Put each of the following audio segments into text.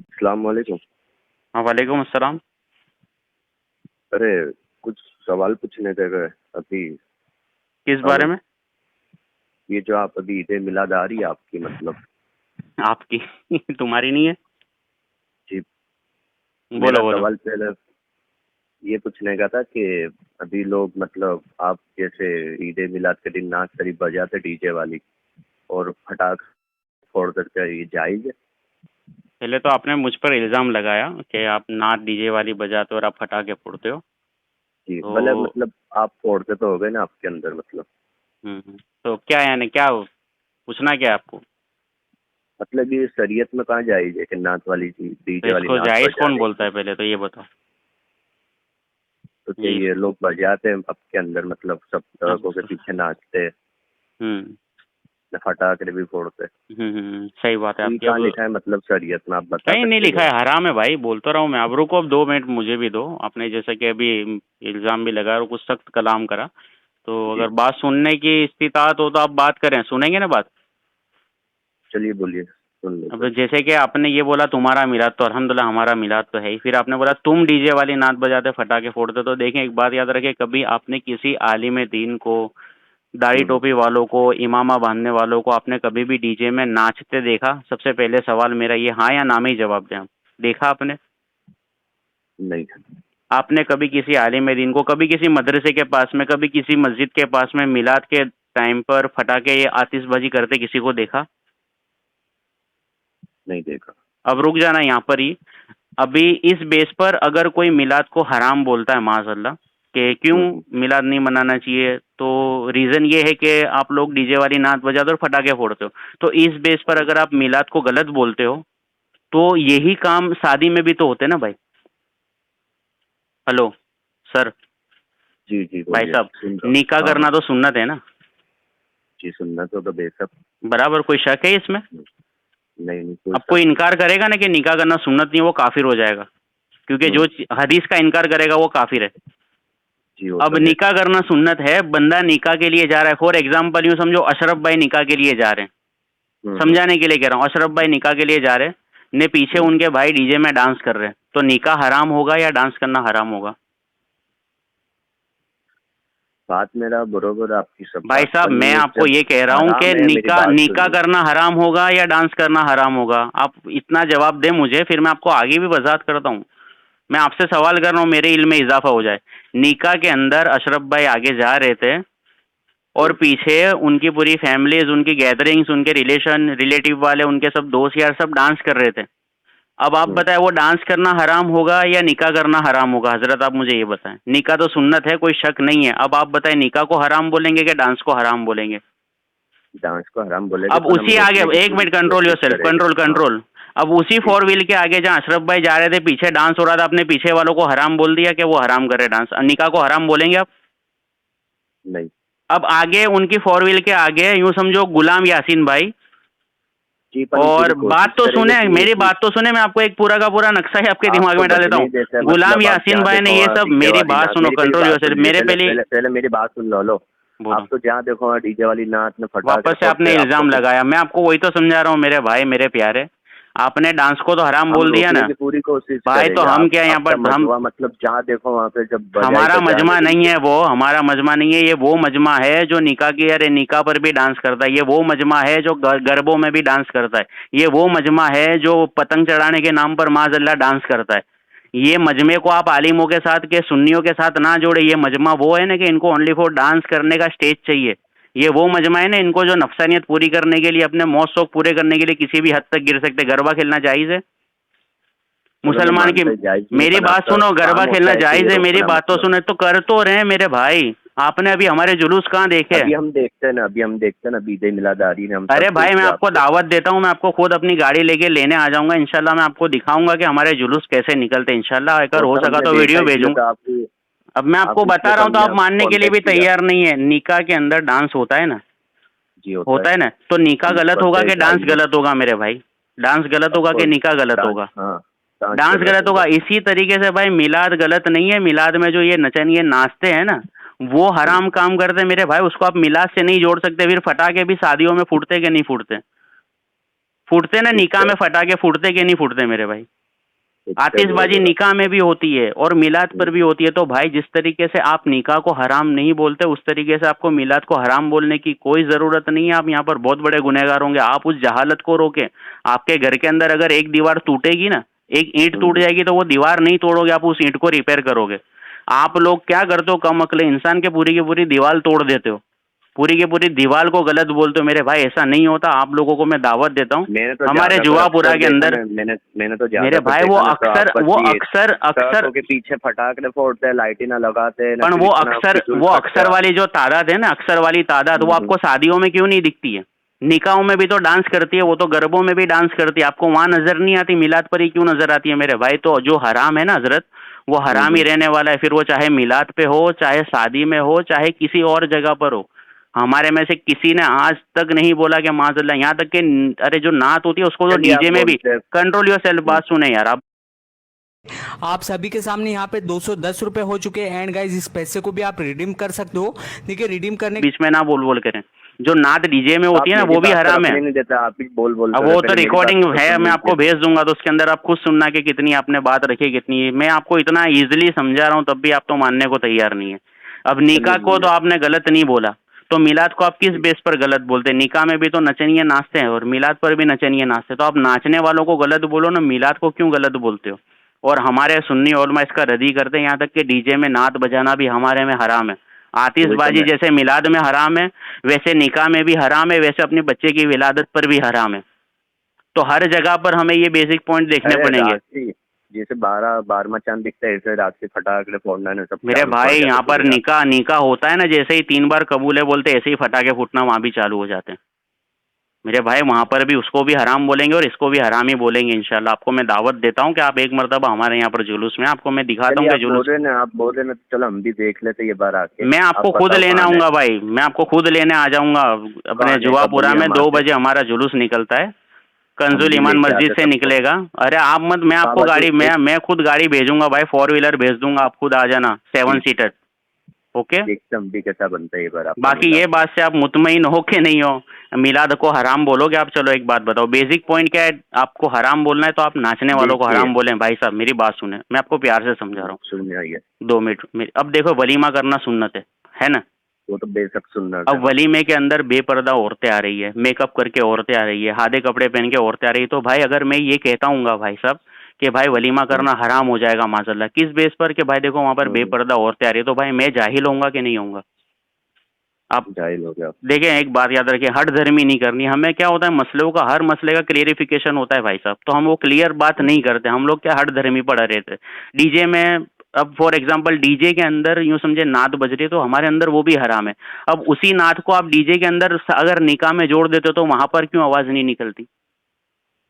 अस्सलाम वालेकुम। हाँ, वालेकुम अस्सलाम। अरे, कुछ सवाल पूछने थे अभी। किस बारे अब में? ये जो आप अभी ईद मिलाद आ रही है आपकी, मतलब। आपकी तुम्हारी नहीं है? जी। बोलो मेरा बोलो। सवाल पहले ये पूछने का था कि अभी लोग, मतलब आप जैसे ईद मिलाद के दिन नाच शरीफ बजाते डीजे वाली और फटाक फोड़ करके, ये जायज़ है? पहले तो आपने मुझ पर इल्ज़ाम लगाया कि आप नात डीजे वाली बजाते हो और आप पटाखे फोड़ते हो। जी, भले तो मतलब आप फोड़ते तो हो गए ना आपके अंदर, मतलब। तो क्या यानी क्या पूछना क्या है आपको? मतलब ये शरीयत में कहाँ जायज़ है कि नाच वाली चीज, तो डीजे वाली इसको नाच जायज़ कौन बजाने बोलता की? है, पहले तो ये बताओ। तो ये चाहिए लोग बजाते हैं आपके अंदर, मतलब सब अब ट्रकों के पीछे नाचते हैं, हम्म फटाके भी फोड़ते हैं। सही बात है ये आपकी। कहाँ अब लिखा है, मतलब शरीयत में आप बता कहीं नहीं सकते हैं लिखा जरा? है, हराम है भाई, बोलता रहा हूँ मैं। अब रुको, अब 2 मिनट मुझे भी दो। आपने जैसा कि अभी इल्ज़ाम भी लगाया और कुछ सख्त कलाम करा, तो जी, अगर बात सुनने की इस्तिताअत हो तो आप बात करें, सुनेंगे ना बात? चलिए बोलिए, सुन लेते अब हैं। जैसे कि आपने ये बोला तुम्हारा मिलाद, तो अल्हम्दुलिल्लाह हमारा मिलाद तो है ही। फिर आपने बोला तुम डीजे वाली नात बजाते फटाके फोड़ते। तो देखें, एक बात याद रखें, कभी आपने किसी आलिम दीन को, दाढ़ी हम्म, टोपी वालों को, इमामा बांधने वालों को आपने कभी भी डीजे में नाचते देखा? सबसे पहले सवाल मेरा ये, हाँ या ना में ही जवाब दें आप। देखा आपने? नहीं। आपने कभी किसी आलिम दीन को, कभी किसी मदरसे के पास में, कभी किसी मस्जिद के पास में मिलाद के टाइम पर फटाके या आतिशबाजी करते किसी को देखा? नहीं देखा। अब रुक जाना यहाँ पर ही। अभी इस बेस पर अगर कोई मिलाद को हराम बोलता है माज़अल्लाह, कि क्यों हम्म, मिलाद नहीं मनाना चाहिए, तो रीज़न ये है कि आप लोग डीजे वाली नात बजाते हो और फटाके फोड़ते हो। तो इस बेस पर अगर आप मिलाद को गलत बोलते हो, तो यही काम शादी में भी तो होते हैं ना भाई। Hello sir. जी जी, भाई बोलिए, साहब, सुन रहा हूँ। निकाह हाँ हाँ। करना तो सुन्नत है ना? जी, सुनना तो बेशक। बराबर, कोई शक है इसमें? नहीं नहीं, कोई अब शक कोई नहीं। इनकार करेगा ना कि निकाह करना सुन्नत नहीं है, वो काफिर हो जाएगा। क्योंकि जो हम्म। हदीस का इनकार करेगा वो काफिर है। जी, वो अब तो है। निकाह करना सुन्नत है, बंदा निकाह के लिए जा रहा है। फॉर एग्जाम्पल यूँ समझो, अशरफ भाई निकाह के लिए जा रहे हैं। हम्म। समझाने के लिए कह रहा हूँ, अशरफ भाई निकाह के लिए जा रहे हैं, ने पीछे हम्म। उनके भाई डीजे में डांस कर रहे हैं, तो निकाह हराम होगा या डांस करना हराम होगा? बात मेरा बरोबर, आपकी सब भाई बात, साहब, पर मैं ये आपको जब ये कह रहा हूँ कि हराम है, मेरी निकाह बात निकाह सुनिए। करना हराम होगा या डांस करना हराम होगा? आप इतना जवाब दें मुझे, फिर मैं आपको आगे भी वजाहत करता हूँ। मैं आपसे सवाल कर रहा हूँ, मेरे इल्म में इजाफा हो जाए। निकाह के अंदर अशरफ भाई आगे जा रहे थे और हम्म। पीछे उनकी पूरी फैमिलीज, उनकी गैदरिंग्स, उनके रिलेशन, रिलेटिव वाले, उनके सब दोस्त यार सब डांस कर रहे थे। अब आप हम्म। बताएं, वो डांस करना हराम होगा या निकाह करना हराम होगा? हजरत आप मुझे ये बताएं। निकाह तो सुन्नत है, कोई शक नहीं है। अब आप बताएं, निकाह को हराम बोलेंगे कि डांस को हराम बोलेंगे? डांस को हराम बोलेगे अब पर हम उसी आगे, रोकने की एक पूरी मिनट, कंट्रोल योर कोशिश सेल्फ, करेंगे। कंट्रोल हाँ। कंट्रोल। अब उसी जी। फोर व्हील के आगे जहाँ अशरफ भाई जा रहे थे, पीछे डांस हो रहा था, अपने पीछे वालों को हराम बोल दिया कि वो हराम कर रहे डांस। निकाह को हराम बोलेंगे आप? नहीं। अब आगे उनकी फोर व्हील के आगे यूं समझो गुलाम यासीन भाई, जी, पर हम और पूरी बात कोशिश तो करेंगे सुने, कि ये मेरी चीज। बात तो सुने, मैं आपको एक पूरा का पूरा नक्शा ही आपके आप दिमाग तो में डाल बच देता नहीं हूँ। देते, गुलाम मतलब आप यासीन जहाँ भाई ने देखो ये वहाँ सब, डीजे मेरी वाली बात नाच। सुनो, मेरी पहली कंट्रोल बात योरसेल्फ, सुन लीजिए, मेरे पहले पहले। पहले पहले मेरी बात सुन लो। लो। बोलो। आप तो जहाँ देखो वहाँ डीजे वाली नाच में फटाके वापस से आपने फोड़ते, आपको इल्जाम कुछ। लगाया, मैं आपको वही तो समझा रहा हूँ मेरे भाई, मेरे प्यारे। आपने डांस को तो हराम हम बोल दिया रोकने ना। की पूरी कोशिश भाई तो करेंगे। हम आप क्या यहाँ आपका पर हम, मजवा, मतलब जहाँ देखो वहाँ पे जब बजाई हमारा बजा रहे मजमा नहीं डीजे। है वो, हमारा मजमा नहीं है ये। वो मजमा है जो निकाह की, अरे निकाह पर भी डांस करता है। ये वो मजमा है जो गरबों में भी डांस करता है। ये वो मजमा है जो पतंग चढ़ाने के नाम पर माजल्ला डांस करता है। ये मजमे को आप आलिमों के साथ, के सुन्नियों के साथ ना जोड़े। ये मजमा वो है ना कि इनको ओनली फॉर डांस करने का स्टेज चाहिए। ये वो मजमा है ना, इनको जो नफसानियत पूरी करने के लिए, अपने मौज शौक पूरे करने के लिए किसी भी हद तक गिर सकते। गरबा खेलना जायज़ है चलो, मैं मुसलमान की? मानता जायज नहीं है, मेरी पर बात आपका सुनो, गरबा काम खेलना होता है कि ये जायज है, मेरी रोकना, बात तो मतलब। सुने तो कर तो रहे हैं मेरे भाई। आपने अभी हमारे जुलूस कहाँ देखे? अभी हम देखते हैं ना, बीदे मिलादारी ने हम अरे सब भाई, देख मैं रहे हैं आपको आपको। दावत देता हूँ, मैं आपको खुद अपनी गाड़ी लेके लेने आ जाऊंगा इंशाल्लाह। मैं आपको दिखाऊंगा कि हमारे जुलूस कैसे निकते हैं इंशाल्लाह। अगर वो हो तो सका हमने तो देखा, वीडियो इसलिए भेजूँ। तो आपकी अब मैं आपको आप इसलिए बता तो रहा हूँ, तो हमने आप आपको मानने के लिए कांटेक्ट भी किया। तैयार नहीं है। निकाह के अंदर डांस होता है ना? जी, होता है। होता है ना? तो निकाह जी, गलत होगा होता है, कि डांस जायज है। गलत होगा मेरे भाई? डांस गलत होगा कि ऑफकोर्स। निकाह गलत डांस, होगा? हाँ। डांस डांस गलत गलत होगा। होगा। इसी तरीके से भाई मिलाद गलत नहीं है। मिलाद में जो ये नचन, ये नाचते हैं ना, वो हम्म। हराम काम करते हैं मेरे भाई। उसको आप मिलाद से नहीं जोड़ सकते। फिर फटाके भी शादियों में फूटते कि नहीं फूटते? फूटते ना निकाह में, फटाके फूटते कि नहीं फूटते मेरे भाई? आतिशबाजी निकाह में भी होती है और मिलाद पर भी होती है। तो भाई जिस तरीके से आप निकाह को हराम नहीं बोलते, उस तरीके से आपको मिलाद को हराम बोलने की कोई जरूरत नहीं है। आप यहाँ पर बहुत बड़े गुनहगार होंगे। आप उस जहालत को रोके। आपके घर के अंदर अगर एक दीवार टूटेगी ना, एक ईंट टूट जाएगी, तो वो दीवार नहीं तोड़ोगे, आप उस ईंट को रिपेयर करोगे। आप लोग क्या करते हो, कम अक्ले इंसान के पूरी की पूरी दीवार तोड़ देते हो, पूरी की पूरी दीवार को गलत बोलते हो। मेरे भाई ऐसा नहीं होता। आप लोगों को मैं दावत देता हूँ, हमारे जुआपुरा के अंदर मैंने तो मेरे भाई वो अक्सर के पीछे फटाके फोड़ते हैं, लाइटें ना लगाते हैं, पर वो अक्सर वाली जो तादाद है ना, अक्सर वाली तादाद, वो आपको शादियों में क्यों नहीं दिखती है? निकाहों में भी तो डांस करती है, वो तो गरबों में भी डांस करती है, आपको वहां नजर नहीं आती, मिलाद पर ही क्यों नजर आती है मेरे भाई? तो जो हराम है ना हजरत, वो हराम ही रहने वाला है। फिर वो चाहे मिलाद पे हो, चाहे शादी में हो, चाहे किसी और जगह पर हो। हमारे में से किसी ने आज तक नहीं बोला कि माज़अल्लाह, यहाँ तक कि अरे जो नात होती है उसको तो डीजे में भी कंट्रोल योर सेल्फ। बात सुने यार आप सभी के सामने यहाँ पे 210 रुपए हो चुके हैं। एंड गाइज इस पैसे को भी आप रिडीम कर सकते हो। देखिए रिडीम करने बीच में ना बोल करें। जो नात डीजे में होती है ना, वो भी हराम है। नहीं देता, आप ही बोल अब वो तो रिकॉर्डिंग है, मैं आपको भेज दूंगा, तो उसके अंदर आप खुद सुनना कि कितनी आपने बात रखी, कितनी। मैं आपको इतना इजीली समझा रहा हूँ, तब भी आप तो मानने को तैयार नहीं है। अब निकाह को तो आपने गलत नहीं बोला, तो मिलाद को आप किस बेस पर गलत बोलते हैं? निकाह में भी तो नचनिए नाचते हैं और मिलाद पर भी नचनिए नाचते हैं, तो आप नाचने वालों को गलत बोलो ना, मिलाद को क्यों गलत बोलते हो? और हमारे सुन्नी उलमा इसका रद्दी करते हैं, यहाँ तक कि डीजे में नात बजाना भी हमारे में हराम है। आतिशबाजी जैसे मिलाद में हराम है, वैसे निकाह में भी हराम है, वैसे अपने बच्चे की विलादत पर भी हराम है। तो हर जगह पर हमें ये बेसिक पॉइंट देखने पड़ेंगे। जैसे 12वां चांद दिखता है, ऐसे रात के फटाके फोड़ना है सब। मेरे भाई यहाँ पर निकाह होता है ना, जैसे ही 3 बार कबूल है बोलते, ऐसे ही फटाके फूटना वहाँ भी चालू हो जाते हैं। मेरे भाई वहाँ पर भी उसको भी हराम बोलेंगे और इसको भी हराम ही बोलेंगे इंशाल्लाह। आपको मैं दावत देता हूँ कि आप एक मरतबा हमारे यहाँ पर जुलूस में, आपको मैं दिखाता हूँ कि जुलूस। आप बोल रहे ना, चलो हम भी देख लेते ये बार आके। मैं आपको खुद लेने आऊंगा भाई, मैं आपको खुद लेने आ जाऊंगा। अपने जुआपुरा में 2 बजे हमारा जुलूस निकलता है, कंजुल ईमान मस्जिद से निकलेगा। अरे आप मत, मैं आपको गाड़ी, मैं खुद गाड़ी भेजूंगा भाई, 4 व्हीलर भेज दूंगा, आप खुद आ जाना, 7 सीटर। ओके, एकदम भी कैसा बनता है ये बार। बाकी ये बात से आप मुतमईन हो कि नहीं हो, मिलाद को हराम बोलोगे आप? चलो एक बात बताओ, बेसिक पॉइंट क्या है? आपको हराम बोलना है तो आप नाचने वालों को हराम बोलें। भाई साहब मेरी बात सुने, मैं आपको प्यार से समझा रहा हूँ, सुनिए 2 मिनट। अब देखो, वलीमा करना सुन्नत है ना, वो तो बेशक सुन्नत। अब वलीमे के अंदर बेपर्दा औरतें आ रही है, मेकअप करके औरतें आ रही है, हादे कपड़े पहन के औरतें आ रही है, तो भाई अगर मैं ये कहता हूँ भाई साहब कि भाई वलीमा करना हराम हो जाएगा माज़अल्लाह, किस बेस पर? कि भाई देखो वहाँ पर बेपर्दा औरतें आ रही है, तो भाई मैं जाहिल होऊंगा कि नहीं होऊंगा? आप जाहिल हो गया। देखें, एक बात याद रखें, हट धर्मी नहीं करनी हमें। क्या होता है, मसलों का, हर मसले का क्लियरिफिकेशन होता है भाई साहब, तो हम वो क्लियर बात नहीं करते। हम लोग क्या हट धर्मी पड़ा रहते डीजे में। अब फॉर एग्जांपल डीजे के अंदर यूं समझे नात बज रही है, तो हमारे अंदर वो भी हराम है। अब उसी नात को आप डीजे के अंदर अगर निकाह में जोड़ देते हो, तो वहां पर क्यों आवाज नहीं निकलती?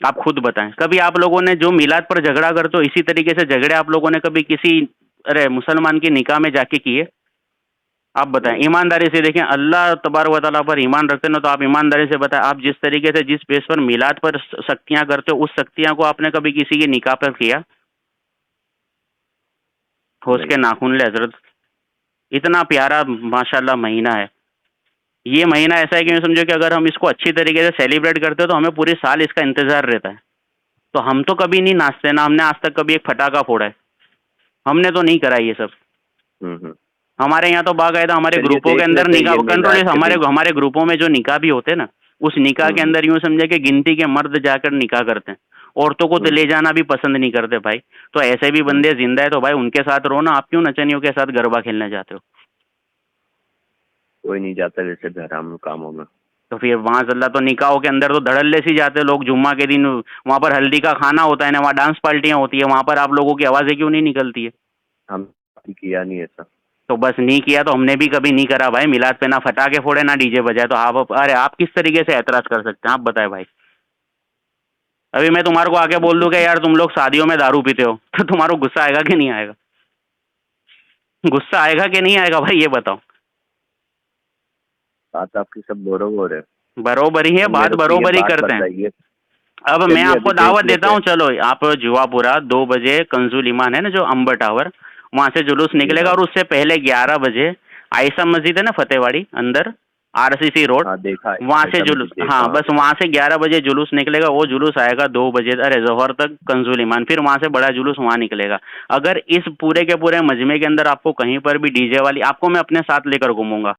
आप खुद बताएं। कभी आप लोगों ने जो मिलाद पर झगड़ा करते हो, इसी तरीके से झगड़े आप लोगों ने कभी किसी मुसलमान की निकाह में जाके किए? आप बताएं ईमानदारी से। देखें, अल्लाह तबारक व तआला पर ईमान रखते हैं ना, तो आप ईमानदारी से बताएं, आप जिस तरीके से, जिस बेस पर मिलाद पर सख्तियां करते हो, उस सख्तियां को आपने कभी किसी की निकाह पर किया? होश के नाखून ले हजरत। इतना प्यारा माशाल्लाह महीना है। ये महीना ऐसा है कि समझो कि अगर हम इसको अच्छी तरीके से सेलिब्रेट करते हो, तो हमें पूरे साल इसका इंतजार रहता है। तो हम तो कभी नहीं नाचते ना, हमने आज तक कभी एक फटाका फोड़ा है, हमने तो नहीं करा ये सब। हमारे यहाँ तो बाकायदा हमारे ग्रुपों के अंदर निकाह कंट्रोल, हमारे ग्रुपों में जो निकाह भी होते हैं ना, उस निकाह के अंदर यूं समझे कि गिनती के मर्द जाकर निकाह करते हैं, औरतों को तो ले जाना भी पसंद नहीं करते भाई। तो ऐसे भी बंदे जिंदा है, तो भाई उनके साथ रहो ना। आप क्यों नचनियों के साथ गरबा खेलने जाते हो? कोई नहीं जाता वैसे हराम कामों में। तो फिर वहाँ अल्लाह, तो निकाहों के अंदर तो धड़ल्ले से जाते लोग। जुम्मा के दिन वहाँ पर हल्दी का खाना होता है ना, वहाँ डांस पार्टियां होती है, वहाँ पर आप लोगों की आवाज़ें क्यों नहीं निकलती है? हम किया नहीं ऐसा। तो बस नहीं किया, तो हमने भी कभी नहीं करा भाई। मिलाद पे ना फटाके फोड़े ना डीजे बजाए, तो आप अरे आप किस तरीके से एतराज कर सकते हैं? आप बताएं भाई। अभी मैं तुम्हारे को आके बोल दूं कि यार तुम लोग शादियों में दारू पीते हो, तो तुम्हारा गुस्सा आएगा कि नहीं आएगा? गुस्सा आएगा कि नहीं आएगा भाई, ये बताओ। बात आपकी सब बरोबर है, बरोबर ही है, बात बरोबर ही करते हैं। अब मैं आपको दावत देता हूँ, चलो आप जुआपुरा 2 बजे कंजुल ईमान है ना, जो अंबर टावर, वहां से जुलूस निकलेगा। और उससे पहले 11 बजे आयशा मस्जिद है ना फतेहवाड़ी अंदर, RCC रोड, हाँ देखा है, वहां से ऐसा जुलूस, मैंने देखा, हाँ बस वहां से 11 बजे जुलूस निकलेगा, वो जुलूस आएगा 2 बजे अरे जोहर तक कंजुलिमान, फिर वहां से बड़ा जुलूस वहां निकलेगा। अगर इस पूरे के पूरे मजमे के अंदर आपको कहीं पर भी डीजे वाली, आपको मैं अपने साथ लेकर घूमूंगा।